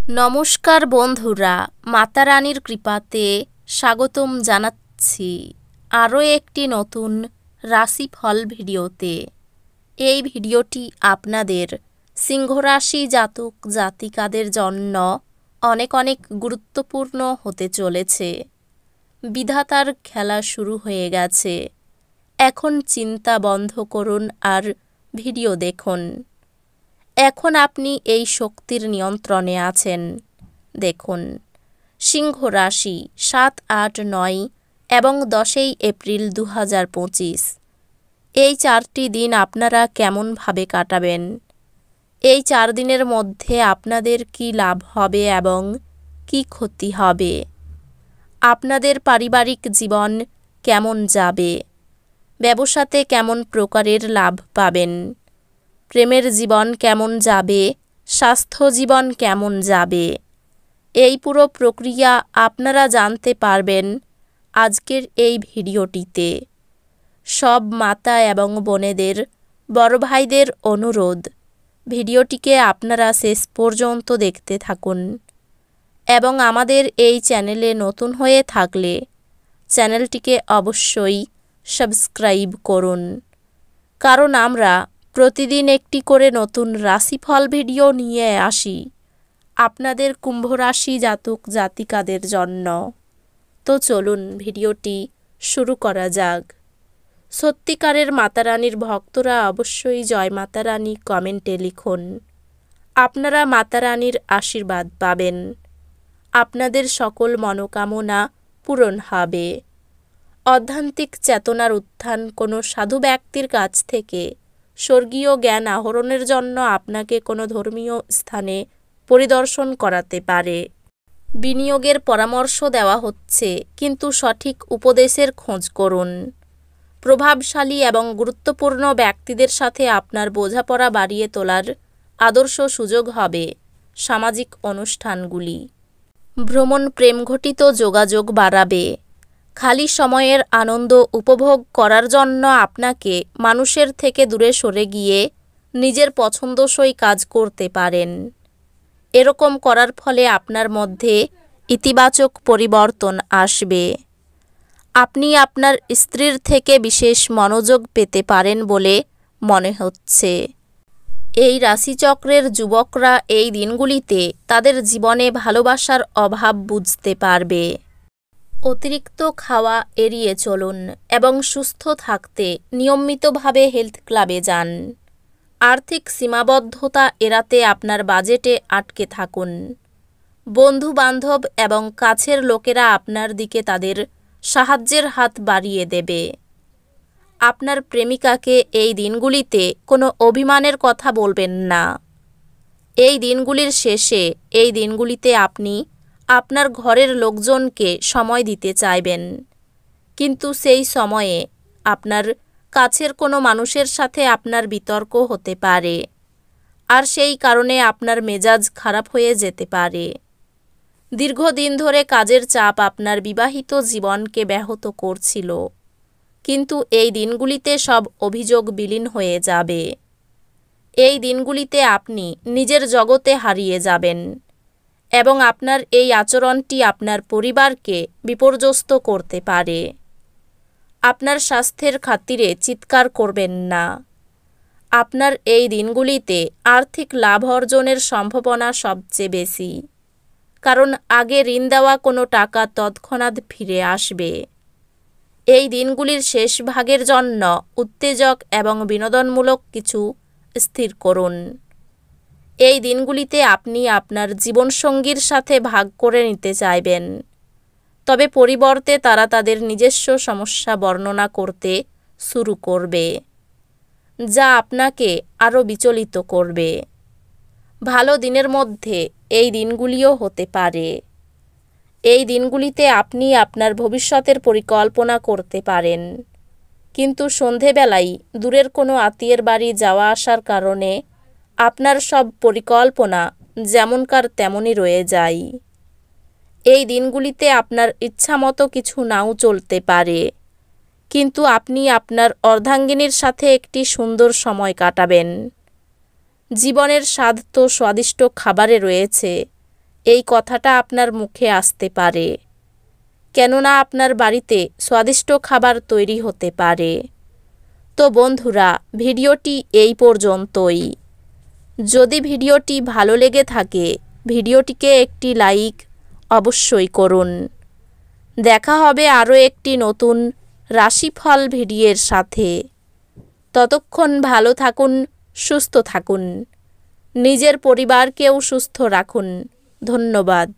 নমস্কার বন্ধুরা, মাতা রানীর কৃপাতে স্বাগতম জানাচ্ছি আরও একটি নতুন রাশিফল ভিডিওতে। এই ভিডিওটি আপনাদের সিংহ রাশি জাতক জাতিকাদের জন্য অনেক অনেক গুরুত্বপূর্ণ হতে চলেছে। বিধাতার খেলা শুরু হয়ে গেছে। এখন চিন্তা বন্ধ করুন আর ভিডিও দেখুন। এখন আপনি এই শক্তির নিয়ন্ত্রণে আছেন। দেখুন, সিংহ রাশি ৭, ৮, ৯ এবং ১০ই এপ্রিল ২০২৫ এই ৪টি দিন আপনারা কেমনভাবে কাটাবেন? এই ৪ দিনের মধ্যে আপনাদের কি লাভ হবে এবং কি ক্ষতি হবে? আপনাদের পারিবারিক জীবন কেমন যাবে? ব্যবসাতে কেমন প্রকারের লাভ পাবেন? প্রেমের জীবন কেমন যাবে? স্বাস্থ্য জীবন কেমন যাবে? এই পুরো প্রক্রিয়া আপনারা জানতে পারবেন আজকের এই ভিডিওটিতে। সব মাতা এবং বোনেদের, বড় ভাইদের অনুরোধ, ভিডিওটিকে আপনারা শেষ পর্যন্ত দেখতে থাকুন এবং আমাদের এই চ্যানেলে নতুন হয়ে থাকলে চ্যানেলটিকে অবশ্যই সাবস্ক্রাইব করুন, কারণ আমরা প্রতিদিন একটি করে নতুন রাশিফল ভিডিও নিয়ে আসি আপনাদের কুম্ভ রাশি জাতক জাতিকাদের জন্য। তো চলুন ভিডিওটি শুরু করা যাক। সত্যিকারের মাতারানীর ভক্তরা অবশ্যই জয় মাতারানী কমেন্টে লিখুন। আপনারা মাতারানীর আশীর্বাদ পাবেন। আপনাদের সকল মনোকামনা পূরণ হবে। অধ্যাত্মিক চেতনার উত্থান কোনো সাধু ব্যক্তির কাছ থেকে স্বর্গীয় জ্ঞান আহরণের জন্য আপনাকে কোনো ধর্মীয় স্থানে পরিদর্শন করাতে পারে। বিনিয়োগের পরামর্শ দেওয়া হচ্ছে, কিন্তু সঠিক উপদেশের খোঁজ করুন। প্রভাবশালী এবং গুরুত্বপূর্ণ ব্যক্তিদের সাথে আপনার বোঝাপড়া বাড়িয়ে তোলার আদর্শ সুযোগ হবে। সামাজিক অনুষ্ঠানগুলি, ভ্রমণ প্রেমঘটিত যোগাযোগ বাড়াবে। খালি সময়ের আনন্দ উপভোগ করার জন্য আপনাকে মানুষের থেকে দূরে সরে গিয়ে নিজের পছন্দসই কাজ করতে পারেন। এরকম করার ফলে আপনার মধ্যে ইতিবাচক পরিবর্তন আসবে। আপনি আপনার স্ত্রীর থেকে বিশেষ মনোযোগ পেতে পারেন বলে মনে হচ্ছে। এই রাশিচক্রের যুবকরা এই দিনগুলিতে তাদের জীবনে ভালোবাসার অভাব বুঝতে পারবে। অতিরিক্ত খাওয়া এড়িয়ে চলুন এবং সুস্থ থাকতে নিয়মিতভাবে হেলথ ক্লাবে যান। আর্থিক সীমাবদ্ধতা এড়াতে আপনার বাজেটে আটকে থাকুন। বন্ধু বান্ধব এবং কাছের লোকেরা আপনার দিকে তাদের সাহায্যের হাত বাড়িয়ে দেবে। আপনার প্রেমিকাকে এই দিনগুলিতে কোনো অভিমানের কথা বলবেন না। এই দিনগুলির শেষে এই দিনগুলিতে আপনি আপনার ঘরের লোকজনকে সময় দিতে চাইবেন, কিন্তু সেই সময়ে আপনার কাছের কোনো মানুষের সাথে আপনার বিতর্ক হতে পারে, আর সেই কারণে আপনার মেজাজ খারাপ হয়ে যেতে পারে। দীর্ঘদিন ধরে কাজের চাপ আপনার বিবাহিত জীবনকে ব্যাহত করছিল, কিন্তু এই দিনগুলিতে সব অভিযোগ বিলীন হয়ে যাবে। এই দিনগুলিতে আপনি নিজের জগতে হারিয়ে যাবেন এবং আপনার এই আচরণটি আপনার পরিবারকে বিপর্যস্ত করতে পারে। আপনার স্বাস্থ্যের খাতিরে চিৎকার করবেন না। আপনার এই দিনগুলিতে আর্থিক লাভ অর্জনের সম্ভাবনা সবচেয়ে বেশি, কারণ আগে ঋণ দেওয়া কোনো টাকা তৎক্ষণাৎ ফিরে আসবে। এই দিনগুলির শেষ ভাগের জন্য উত্তেজক এবং বিনোদনমূলক কিছু স্থির করুন। এই দিনগুলিতে আপনি আপনার জীবনসঙ্গীর সাথে ভাগ করে নিতে চাইবেন, তবে পরিবর্তে তারা তাদের নিজস্ব সমস্যা বর্ণনা করতে শুরু করবে, যা আপনাকে আরও বিচলিত করবে। ভালো দিনের মধ্যে এই দিনগুলিও হতে পারে। এই দিনগুলিতে আপনি আপনার ভবিষ্যতের পরিকল্পনা করতে পারেন, কিন্তু সন্ধেবেলায় দূরের কোনো আত্মীয়ের বাড়ি যাওয়া আসার কারণে আপনার সব পরিকল্পনা যেমনকার তেমনই রয়ে যায়। এই দিনগুলিতে আপনার ইচ্ছামতো কিছু নাও চলতে পারে, কিন্তু আপনি আপনার অর্ধাঙ্গিনীর সাথে একটি সুন্দর সময় কাটাবেন। জীবনের স্বাদ তো স্বাদিষ্ট খাবারে রয়েছে, এই কথাটা আপনার মুখে আসতে পারে, কেননা আপনার বাড়িতে স্বাদিষ্ট খাবার তৈরি হতে পারে। তো বন্ধুরা, ভিডিওটি এই পর্যন্তই। যদি ভিডিওটি ভালো লেগে থাকে ভিডিওটিকে একটি লাইক অবশ্যই করুন। দেখা হবে আরও একটি নতুন রাশিফল ভিডিওর সাথে। ততক্ষণ ভালো থাকুন, সুস্থ থাকুন, নিজের পরিবারকেও সুস্থ রাখুন। ধন্যবাদ।